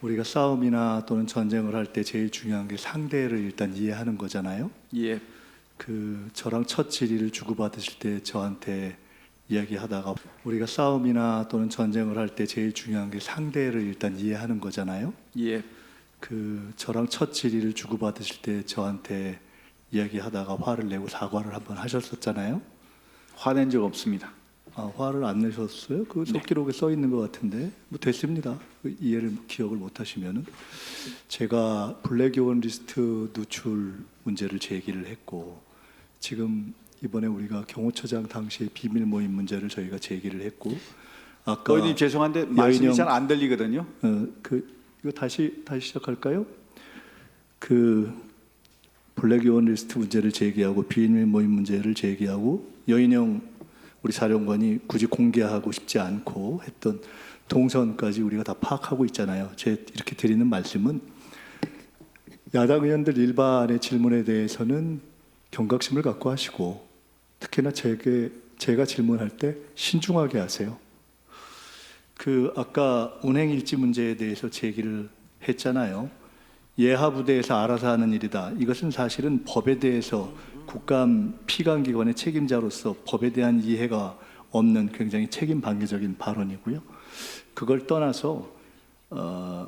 우리가 싸움이나 또는 전쟁을 할 때 제일 중요한 게 상대를 일단 이해하는 거잖아요. 예. 저랑 첫 질의를 주고받으실 때 저한테 이야기하다가 우리가 싸움이나 또는 전쟁을 할 때 제일 중요한 게 상대를 일단 이해하는 거잖아요. 예. 저랑 첫 질의를 주고받으실 때 저한테 이야기하다가 화를 내고 사과를 한번 하셨었잖아요. 화낸 적 없습니다. 화를 안 내셨어요? 그 속기록에 써 있는 것 같은데 뭐 됐습니다. 기억을 못 하시면은 제가 블랙요원 리스트 누출 문제를 제기를 했고 지금 이번에 우리가 경호처장 당시의 비밀 모임 문제를 저희가 제기를 했고 아까 의원님 죄송한데 말씀이 잘 안 들리거든요. 이거 다시 시작할까요? 블랙요원 리스트 문제를 제기하고 비밀 모임 문제를 제기하고 여인영 우리 사령관이 굳이 공개하고 싶지 않고 했던 동선까지 우리가 다 파악하고 있잖아요. 이렇게 드리는 말씀은 야당 의원들 일반의 질문에 대해서는 경각심을 갖고 하시고 특히나 제가 질문할 때 신중하게 하세요. 아까 운행일지 문제에 대해서 제기를 했잖아요. 예하부대에서 알아서 하는 일이다. 이것은 사실은 법에 대해서 국감 피감기관의 책임자로서 법에 대한 이해가 없는 굉장히 책임 방해적인 발언이고요. 그걸 떠나서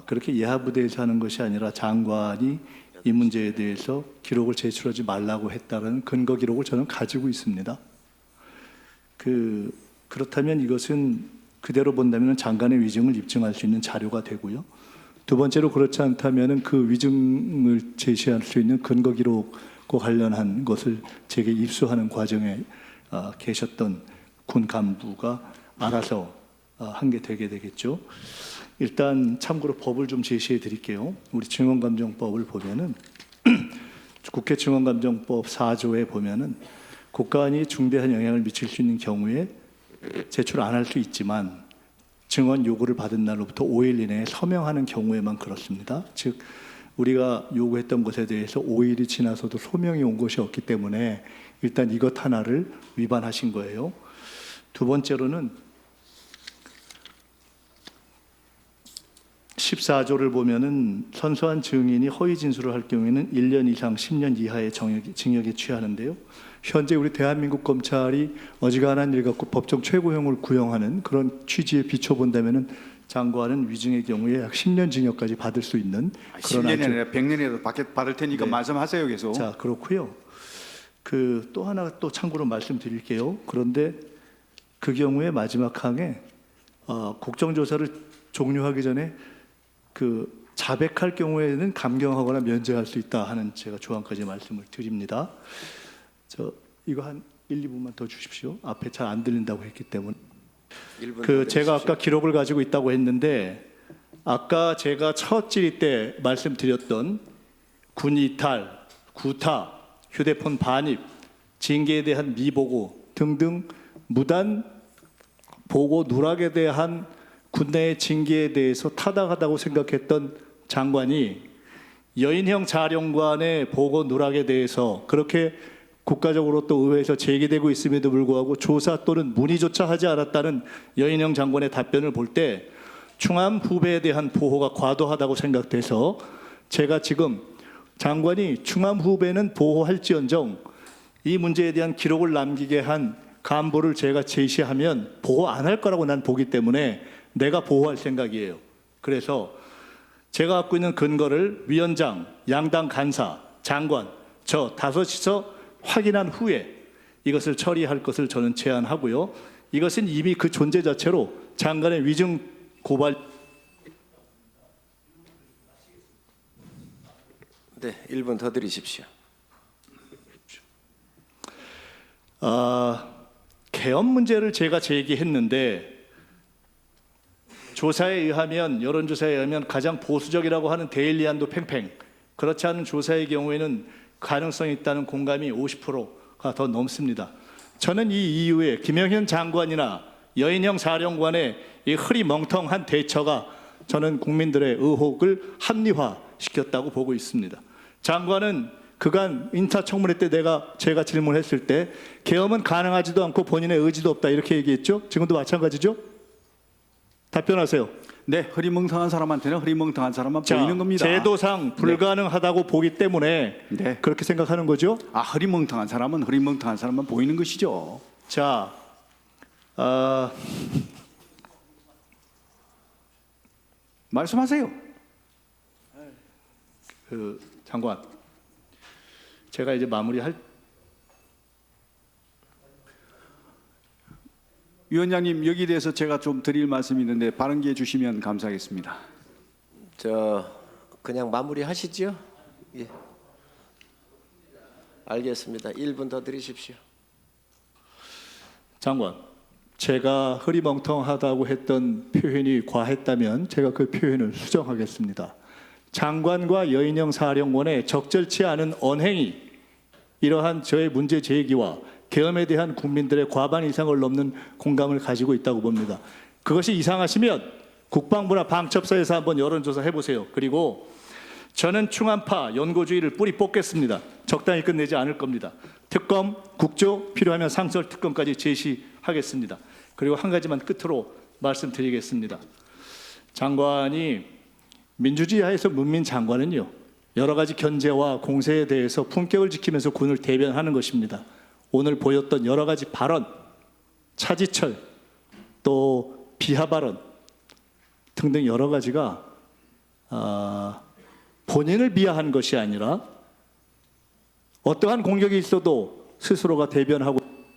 그렇게 예하부대에서 하는 것이 아니라 장관이 이 문제에 대해서 기록을 제출하지 말라고 했다는 근거 기록을 저는 가지고 있습니다. 그렇다면 이것은 그대로 본다면 장관의 위증을 입증할 수 있는 자료가 되고요. 두 번째로 그렇지 않다면 그 위증을 제시할 수 있는 근거 기록과 관련한 것을 제게 입수하는 과정에 계셨던 군 간부가 알아서 한 게 되게 되겠죠. 일단 참고로 법을 좀 제시해 드릴게요. 우리 증언감정법을 보면은 국회 증언감정법 4조에 보면은 국가안위에 중대한 영향을 미칠 수 있는 경우에 제출 안 할 수 있지만 증언 요구를 받은 날로부터 5일 이내에 서명하는 경우에만 그렇습니다. 즉 우리가 요구했던 것에 대해서 5일이 지나서도 소명이 온 것이 없기 때문에 일단 이것 하나를 위반하신 거예요. 두 번째로는 14조를 보면은 선서한 증인이 허위 진술을 할 경우에는 1년 이상 10년 이하의 징역에 취하는데요. 현재 우리 대한민국 검찰이 어지간한 일 갖고 법정 최고형을 구형하는 그런 취지에 비춰본다면은 장관은 위증의 경우에 약 10년 징역까지 받을 수 있는 그런 10년이 아니라 100년이라도 받을 테니까 네. 말씀하세요 계속. 자, 그렇고요. 또 하나 또 참고로 말씀드릴게요. 그런데 그 경우에 마지막 항에 국정조사를 종료하기 전에 자백할 경우에는 감경하거나 면제할 수 있다 하는 제가 조항까지 말씀을 드립니다. 이거 한 1, 2분만 더 주십시오. 앞에 잘 안 들린다고 했기 때문에. 제가 아까 기록을 가지고 있다고 했는데 아까 제가 첫 질의 때 말씀드렸던 군 이탈, 구타, 휴대폰 반입, 징계에 대한 미보고 등등 무단 보고 누락에 대한 군내의 징계에 대해서 타당하다고 생각했던 장관이 여인형 자령관의 보고 누락에 대해서 그렇게 국가적으로 또 의회에서 제기되고 있음에도 불구하고 조사 또는 문의조차 하지 않았다는 여인형 장관의 답변을 볼 때 충암 후배에 대한 보호가 과도하다고 생각돼서 제가 지금 장관이 충암 후배는 보호할지언정 이 문제에 대한 기록을 남기게 한 간부를 제가 제시하면 보호 안 할 거라고 난 보기 때문에 내가 보호할 생각이에요. 그래서 제가 갖고 있는 근거를 위원장, 양당 간사, 장관 저 다섯이서 확인한 후에 이것을 처리할 것을 저는 제안하고요. 이것은 이미 그 존재 자체로 장관의 위증 고발. 네, 1분 더 드리십시오. 계엄 문제를 제가 제기했는데 조사에 의하면 여론조사에 의하면 가장 보수적이라고 하는 데일리안도 팽팽 그렇지 않은 조사의 경우에는 가능성이 있다는 공감이 50%가 더 넘습니다. 저는 이 이후에 김영현 장관이나 여인형 사령관의 이 흐리멍텅한 대처가 저는 국민들의 의혹을 합리화시켰다고 보고 있습니다. 장관은 그간 인사청문회 때 제가 질문했을 때 계엄은 가능하지도 않고 본인의 의지도 없다 이렇게 얘기했죠. 지금도 마찬가지죠. 답변하세요. 네, 흐리멍텅한 사람한테는 흐리멍텅한 사람만 자, 보이는 겁니다. 제도상 불가능하다고 보기 때문에 네. 그렇게 생각하는 거죠. 아, 흐리멍텅한 사람은 흐리멍텅한 사람만 보이는 것이죠. 자, 말씀하세요. 그 장관, 제가 이제 마무리할 위원장님, 여기에 대해서 제가 좀 드릴 말씀이 있는데 발언 기회 주시면 감사하겠습니다. 그냥 마무리하시죠? 예. 알겠습니다. 1분 더 드리십시오. 장관, 제가 흐리멍텅하다고 했던 표현이 과했다면 제가 그 표현을 수정하겠습니다. 장관과 여인영 사령관의 적절치 않은 언행이 이러한 저의 문제 제기와 계엄에 대한 국민들의 과반 이상을 넘는 공감을 가지고 있다고 봅니다. 그것이 이상하시면 국방부나 방첩사에서 한번 여론조사 해보세요. 그리고 저는 충암파 연고주의를 뿌리 뽑겠습니다. 적당히 끝내지 않을 겁니다. 특검, 국조, 필요하면 상설 특검까지 제시하겠습니다. 그리고 한 가지만 끝으로 말씀드리겠습니다. 장관이 민주주의 하에서 문민 장관은요, 여러 가지 견제와 공세에 대해서 품격을 지키면서 군을 대변하는 것입니다. 오늘 보였던 여러 가지 발언, 차지철, 또 비하 발언 등등 여러 가지가 본인을 비하한 것이 아니라 어떠한 공격이 있어도 스스로가 대변하고